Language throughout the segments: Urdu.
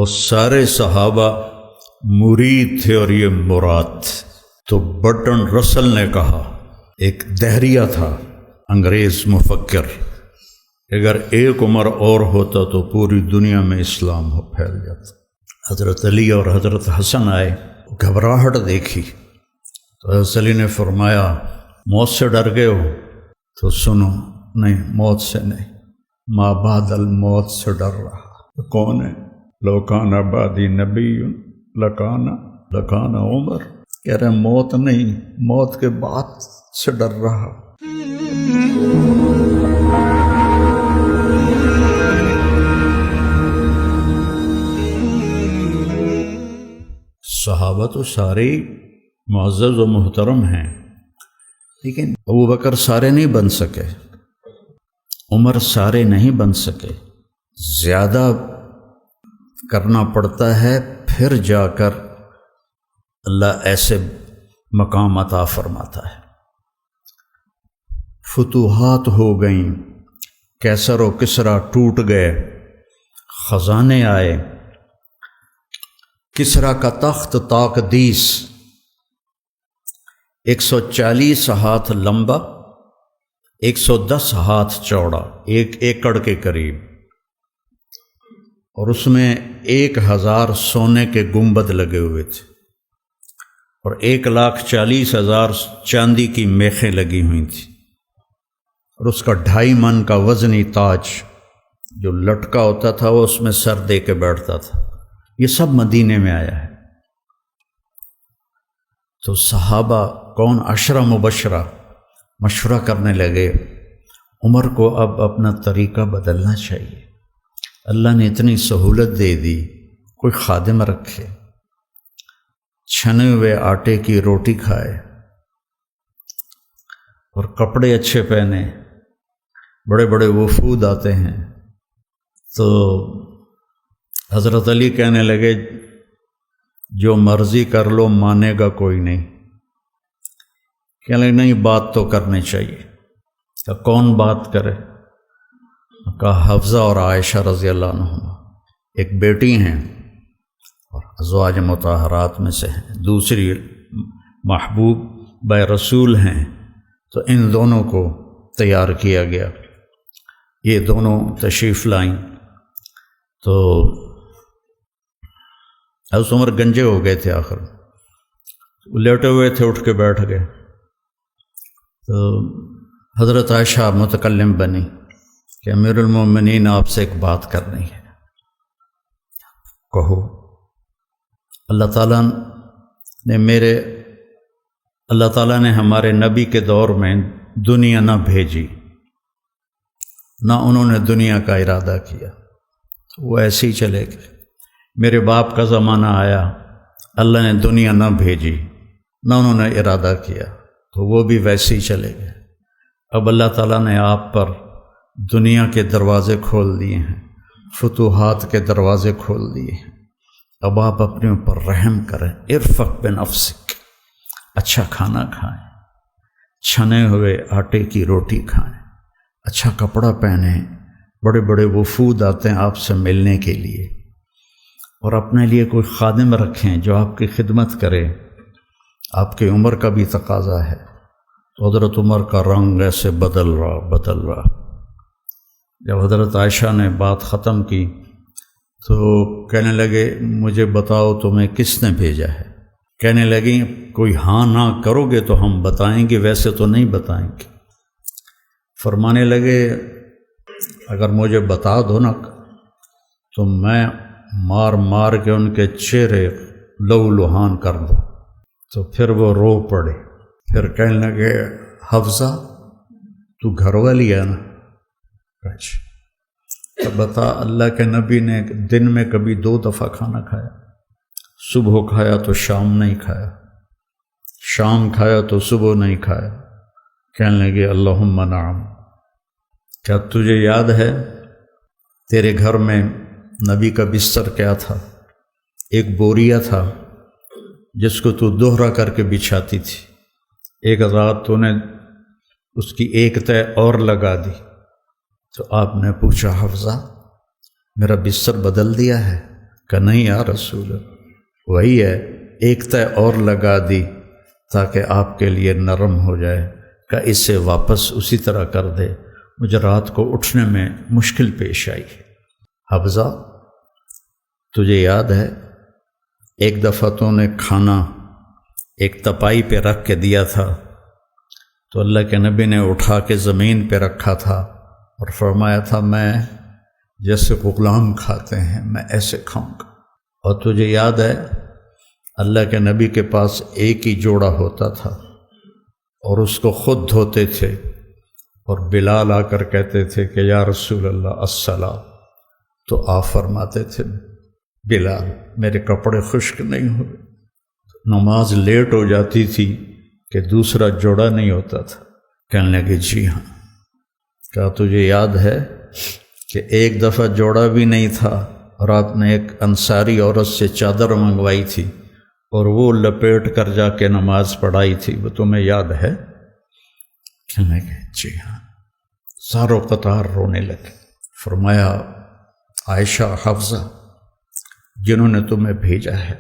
اور سارے صحابہ مرید تھے اور یہ مراد تھے۔ تو برٹن رسل نے کہا، ایک دہریہ تھا انگریز مفکر، اگر ایک عمر اور ہوتا تو پوری دنیا میں اسلام پھیل جاتا۔ حضرت علی اور حضرت حسن آئے، گھبراہٹ دیکھی تو حضرت علی نے فرمایا موت سے ڈر گئے ہو؟ تو سنو، نہیں موت سے نہیں، ما بعد الموت سے ڈر رہا۔ کون ہے؟ لو کان بعدی نبی لکان عمر، کہہ رہے موت نہیں، موت کے بعد سے ڈر رہا۔ صحابہ تو سارے معزز و محترم ہیں، لیکن ابو بکر سارے نہیں بن سکے، عمر سارے نہیں بن سکے، زیادہ کرنا پڑتا ہے، پھر جا کر اللہ ایسے مقام عطا فرماتا ہے۔ فتوحات ہو گئیں، کیسر و کسریٰ ٹوٹ گئے، خزانے آئے، کسریٰ کا تخت تاقدیس 140 ہاتھ لمبا، 110 ہاتھ چوڑا، 1 ایکڑ کے قریب، اور اس میں 1000 سونے کے گنبد لگے ہوئے تھے اور 1,40,000 چاندی کی میخیں لگی ہوئی تھیں، اور اس کا 2.5 من کا وزنی تاج جو لٹکا ہوتا تھا وہ اس میں سر دے کے بیٹھتا تھا۔ یہ سب مدینے میں آیا ہے۔ تو صحابہ کون؟ 10 مبشرہ مشورہ کرنے لگے، عمر کو اب اپنا طریقہ بدلنا چاہیے، اللہ نے اتنی سہولت دے دی، کوئی خادم رکھے، چھنے ہوئے آٹے کی روٹی کھائے اور کپڑے اچھے پہنے، بڑے بڑے وفود آتے ہیں۔ تو حضرت علی کہنے لگے جو مرضی کر لو، مانے گا کوئی نہیں۔ کہنے لگے نہیں، بات تو کرنی چاہیے۔ کہ کون بات کرے؟ کہا حفصہ اور عائشہ رضی اللہ عنہما، ایک بیٹی ہیں اور ازواج مطہرات میں سے ہیں، دوسری محبوب بے رسول ہیں، تو ان دونوں کو تیار کیا گیا، یہ دونوں تشریف لائیں۔ تو حضرت عمر گنجے ہو گئے تھے، آخر لیٹے ہوئے تھے، اٹھ کے بیٹھ گئے۔ تو حضرت عائشہ متکلم بنی کہ امیر المومنین آپ سے ایک بات کرنی ہے۔ کہو۔ اللہ تعالیٰ نے ہمارے نبی کے دور میں دنیا نہ بھیجی، نہ انہوں نے دنیا کا ارادہ کیا، وہ ایسے ہی چلے گئے۔ میرے باپ کا زمانہ آیا، اللہ نے دنیا نہ بھیجی، نہ انہوں نے ارادہ کیا، تو وہ بھی ویسے ہی چلے گئے۔ اب اللہ تعالیٰ نے آپ پر دنیا کے دروازے کھول دیے ہیں، فتوحات کے دروازے کھول دیے ہیں، اب آپ اپنے اوپر رحم کریں۔ ارفق بنفسک، اچھا کھانا کھائیں، چھنے ہوئے آٹے کی روٹی کھائیں، اچھا کپڑا پہنیں، بڑے بڑے وفود آتے ہیں آپ سے ملنے کے لیے، اور اپنے لیے کوئی خادم رکھیں جو آپ کی خدمت کرے۔ آپ کی عمر کا بھی تقاضا ہے۔ تو حضرت عمر کا رنگ ایسے بدل رہا۔ جب حضرت عائشہ نے بات ختم کی تو کہنے لگے مجھے بتاؤ تمہیں کس نے بھیجا ہے؟ کہنے لگیں کوئی ہاں نہ کرو گے تو ہم بتائیں گے، ویسے تو نہیں بتائیں گے۔ فرمانے لگے اگر مجھے بتا دو نا تو میں مار مار کے ان کے چہرے لہو لہان کر دوں۔ تو پھر وہ رو پڑے، پھر کہنے لگے حفصہ تو گھر والی ہے نا؟ اچھا تو بتا، اللہ کے نبی نے دن میں کبھی 2 دفعہ کھانا کھایا؟ صبح کھایا تو شام نہیں کھایا، شام کھایا تو صبح نہیں کھایا۔ کہنے لگے اللہم نعم۔ کیا تجھے یاد ہے تیرے گھر میں نبی کا بستر کیا تھا؟ ایک بوریا تھا جس کو تو دوہرا کر کے بچھاتی تھی، ایک رات تو نے اس کی ایک تہہ اور لگا دی۔ تو آپ نے پوچھا حفصہ میرا بستر بدل دیا ہے؟ کہ نہیں یا رسول وہی ہے، ایک طے اور لگا دی تاکہ آپ کے لیے نرم ہو جائے، کہ اسے واپس اسی طرح کر دے، مجھے رات کو اٹھنے میں مشکل پیش آئی۔ حفصہ تجھے یاد ہے ایک دفعہ تو نے کھانا ایک تپائی پہ رکھ کے دیا تھا، تو اللہ کے نبی نے اٹھا کے زمین پہ رکھا تھا اور فرمایا تھا میں جیسے غلام کھاتے ہیں میں ایسے کھاؤں گا۔ اور تجھے یاد ہے اللہ کے نبی کے پاس ایک ہی جوڑا ہوتا تھا اور اس کو خود دھوتے تھے، اور بلال آ کر کہتے تھے کہ یا رسول اللہ الصلاۃ، تو آپ فرماتے تھے بلال میرے کپڑے خشک نہیں ہوئے، نماز لیٹ ہو جاتی تھی کہ دوسرا جوڑا نہیں ہوتا تھا۔ کہنے لگے جی ہاں۔ کہا تجھے یاد ہے کہ ایک دفعہ جوڑا بھی نہیں تھا اور آپ نے ایک انصاری عورت سے چادر منگوائی تھی اور وہ لپیٹ کر جا کے نماز پڑھائی تھی، وہ تمہیں یاد ہے؟ کہنے لگے جی ہاں۔ سارو قطار رونے لگے۔ فرمایا عائشہ حفصہ جنہوں نے تمہیں بھیجا ہے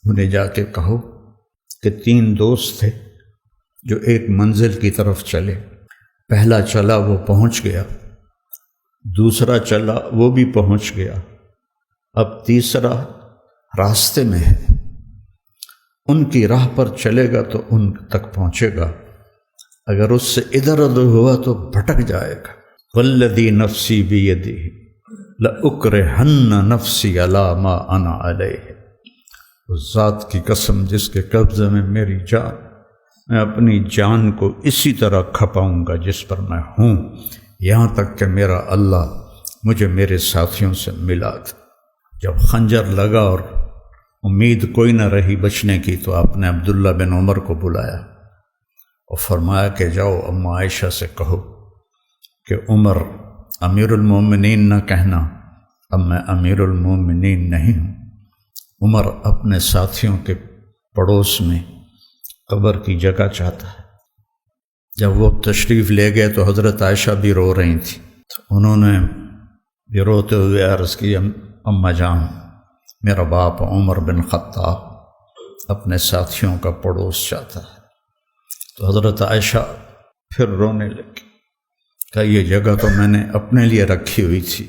انہیں جا کے کہو کہ 3 دوست تھے جو ایک منزل کی طرف چلے، پہلا چلا وہ پہنچ گیا، دوسرا چلا وہ بھی پہنچ گیا، اب تیسرا راستے میں ہے، ان کی راہ پر چلے گا تو ان تک پہنچے گا، اگر اس سے ادھر ادھر ہوا تو بھٹک جائے گا۔ والذی نفسی بیدہ لأکرہن نفسی علی ما انا علیہ، اس ذات کی قسم جس کے قبضے میں میری جان، میں اپنی جان کو اسی طرح کھپاؤں گا جس پر میں ہوں، یہاں تک کہ میرا اللہ مجھے میرے ساتھیوں سے ملا دے۔ جب خنجر لگا اور امید کوئی نہ رہی بچنے کی تو آپ نے عبداللہ بن عمر کو بلایا اور فرمایا کہ جاؤ اماں عائشہ سے کہو کہ عمر امیر المومنین نہ کہنا، اب میں امیر المومنین نہیں ہوں۔ عمر اپنے ساتھیوں کے پڑوس میں قبر کی جگہ چاہتا ہے۔ جب وہ تشریف لے گئے تو حضرت عائشہ بھی رو رہی تھی، تو انہوں نے بھی روتے ہوئے عرض کی اماں جان میرا باپ عمر بن خطاب اپنے ساتھیوں کا پڑوس چاہتا ہے۔ تو حضرت عائشہ پھر رونے لگی کہ یہ جگہ تو میں نے اپنے لیے رکھی ہوئی تھی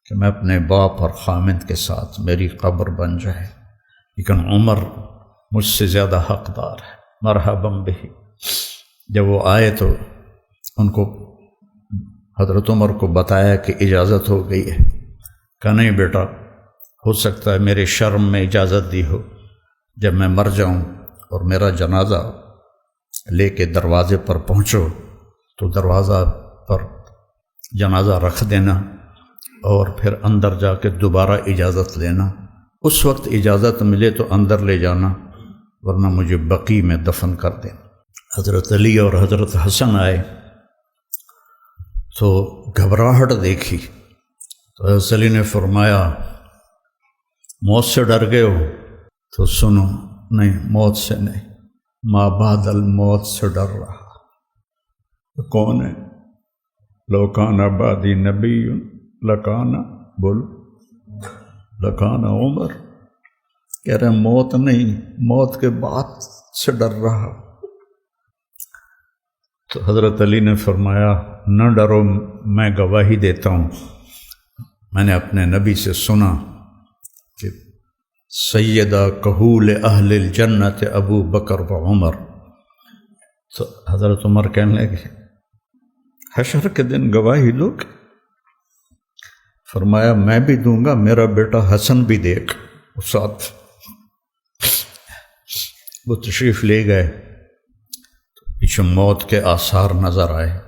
کہ میں اپنے باپ اور خامد کے ساتھ میری قبر بن جائے، لیکن عمر مجھ سے زیادہ حقدار ہے، مرحبا بہ۔ جب وہ آئے تو ان کو حضرت عمر کو بتایا کہ اجازت ہو گئی ہے۔ کہا نہیں بیٹا، ہو سکتا ہے میرے شرم میں اجازت دی ہو، جب میں مر جاؤں اور میرا جنازہ لے کے دروازے پر پہنچو تو دروازہ پر جنازہ رکھ دینا اور پھر اندر جا کے دوبارہ اجازت لینا، اس وقت اجازت ملے تو اندر لے جانا ورنہ مجھے بقیع میں دفن کر دینا۔ حضرت علی اور حضرت حسن آئے تو گھبراہٹ دیکھی تو حضرت علی نے فرمایا موت سے ڈر گئے ہو؟ تو سنو نہیں، موت سے نہیں، ما بعد الموت سے ڈر رہا۔ کون ہے؟ لو کان بعدی نبی لکان، بولو لکان عمر۔ کہہ رہے موت نہیں، موت کے بعد سے ڈر رہا۔ تو حضرت علی نے فرمایا نہ ڈرو، میں گواہی دیتا ہوں، میں نے اپنے نبی سے سنا کہ سیدہ کہول اہل الجنت ابو بکر و عمر۔ تو حضرت عمر کہنے لگے حشر کے دن گواہی دو گے؟ فرمایا میں بھی دوں گا، میرا بیٹا حسن بھی دیکھ ساتھ۔ وہ تشریف لے گئے، پیچھے موت کے آثار نظر آئے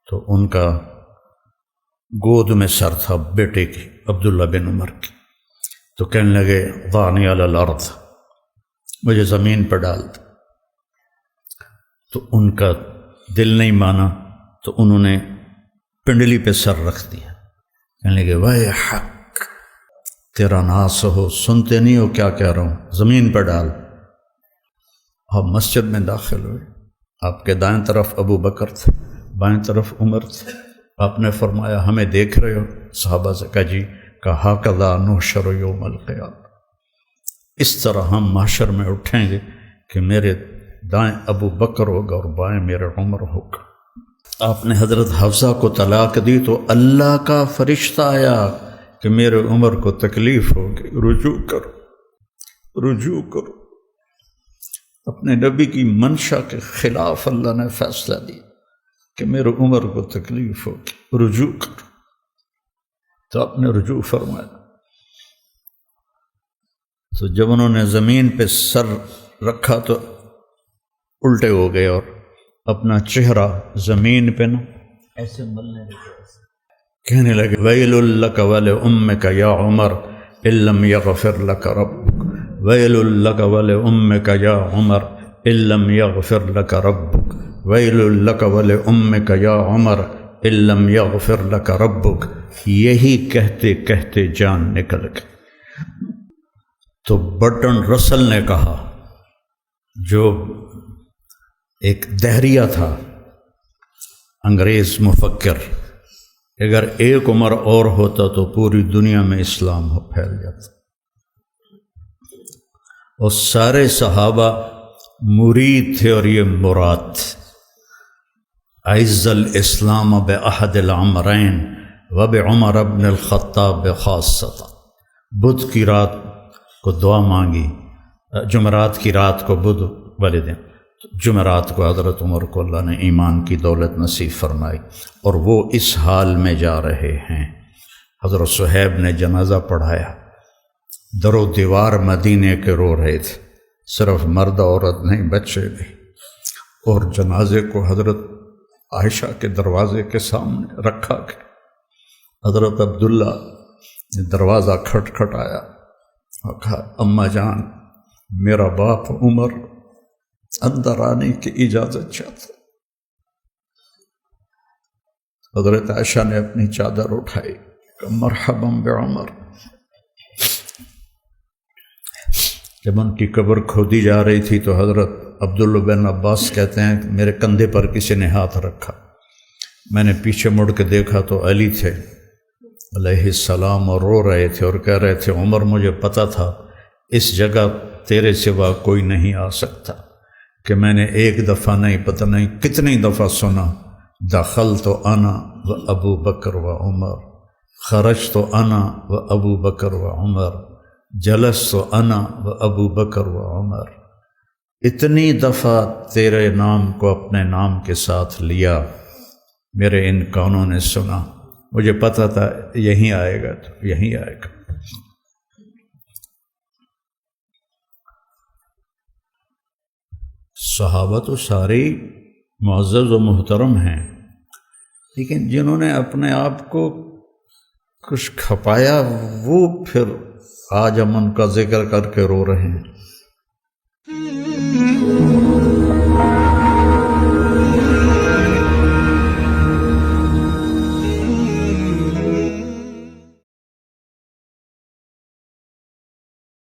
تو ان کا گود میں سر تھا بیٹے کی، عبداللہ بن عمر کی۔ تو کہنے لگے ضعنی علی الارض، مجھے زمین پر ڈال دے۔ تو ان کا دل نہیں مانا تو انہوں نے پنڈلی پہ سر رکھ دیا۔ کہنے لگے وے حق، تیرا ناس ہو، سنتے نہیں ہو کیا کہہ رہا ہوں، زمین پر ڈال۔ آپ مسجد میں داخل ہوئے، آپ کے دائیں طرف ابو بکر تھے، بائیں طرف عمر تھے۔ آپ نے فرمایا ہمیں دیکھ رہے ہو؟ صحابہ سے کہا جی۔ کہا کذا نحشر یوم القیامہ، اس طرح ہم محشر میں اٹھیں گے کہ میرے دائیں ابو بکر ہوگا اور بائیں میرے عمر ہوگا۔ آپ نے حضرت حفصہ کو طلاق دی تو اللہ کا فرشتہ آیا کہ میرے عمر کو تکلیف ہوگی، رجوع کرو رجوع کرو۔ اپنے نبی کی منشا کے خلاف اللہ نے فیصلہ دیا کہ میرے عمر کو تکلیف ہوگی، رجوع کرو۔ تو آپ نے رجوع فرمایا۔ تو جب انہوں نے زمین پہ سر رکھا تو الٹے ہو گئے اور اپنا چہرہ زمین پہ ایسے ملنے لگے، کہنے لگے ویل لک ولامک یا عمر ان لم یغفر لک ربک، ویل لک ولامک یا عمر ان لم یغفر لک ربک، ویل لک ولامک یا عمر ان لم یغفر لک ربک۔ یہی کہتے کہتے جان نکل گئی۔ تو برٹن رسل نے کہا، جو ایک دہریہ تھا انگریز مفکر، اگر ایک عمر اور ہوتا تو پوری دنیا میں اسلام پھیل جاتا، اور سارے صحابہ مرید تھے اور یہ مراد تھے۔ اعز الاسلام باحد العمرین وبعمر بن الخطاب خاصۃ۔ بدھ کی رات کو دعا مانگی، جمعرات کی رات کو بدھ والے دن، جمعرات کو حضرت عمر کو اللہ نے ایمان کی دولت نصیب فرمائی، اور وہ اس حال میں جا رہے ہیں۔ حضرت صہیب نے جنازہ پڑھایا، در و دیوار مدینے کے رو رہے تھے، صرف مرد عورت نہیں، بچے بھی، اور جنازے کو حضرت عائشہ کے دروازے کے سامنے رکھا گیا۔ حضرت عبداللہ نے دروازہ کھٹکھٹایا اور کہا اماں جان، میرا باپ عمر اندر آنے کی اجازت چاہتا۔ حضرت عائشہ نے اپنی چادر اٹھائی کہ مرحبا بعمر۔ جب ان کی قبر کھودی جا رہی تھی تو حضرت عبداللہ بن عباس کہتے ہیں کہ میرے کندھے پر کسی نے ہاتھ رکھا، میں نے پیچھے مڑ کے دیکھا تو علی تھے علیہ السلام، اور رو رہے تھے اور کہہ رہے تھے عمر مجھے پتہ تھا اس جگہ تیرے سوا کوئی نہیں آ سکتا، کہ میں نے ایک دفعہ نہیں پتہ نہیں کتنی دفعہ سنا دخلت انا و ابو بکر و عمر، خرجت انا و ابو بکر و عمر، جلست انا و ابو بکر و عمر۔ اتنی دفعہ تیرے نام کو اپنے نام کے ساتھ لیا، میرے ان کانوں نے سنا، مجھے پتہ تھا یہیں آئے گا تو یہیں آئے گا۔ صحابہ تو سارے معزز و محترم ہیں، لیکن جنہوں نے اپنے آپ کو کچھ کھپایا وہ پھر آج ہم ان کا ذکر کر کے رو رہے ہیں۔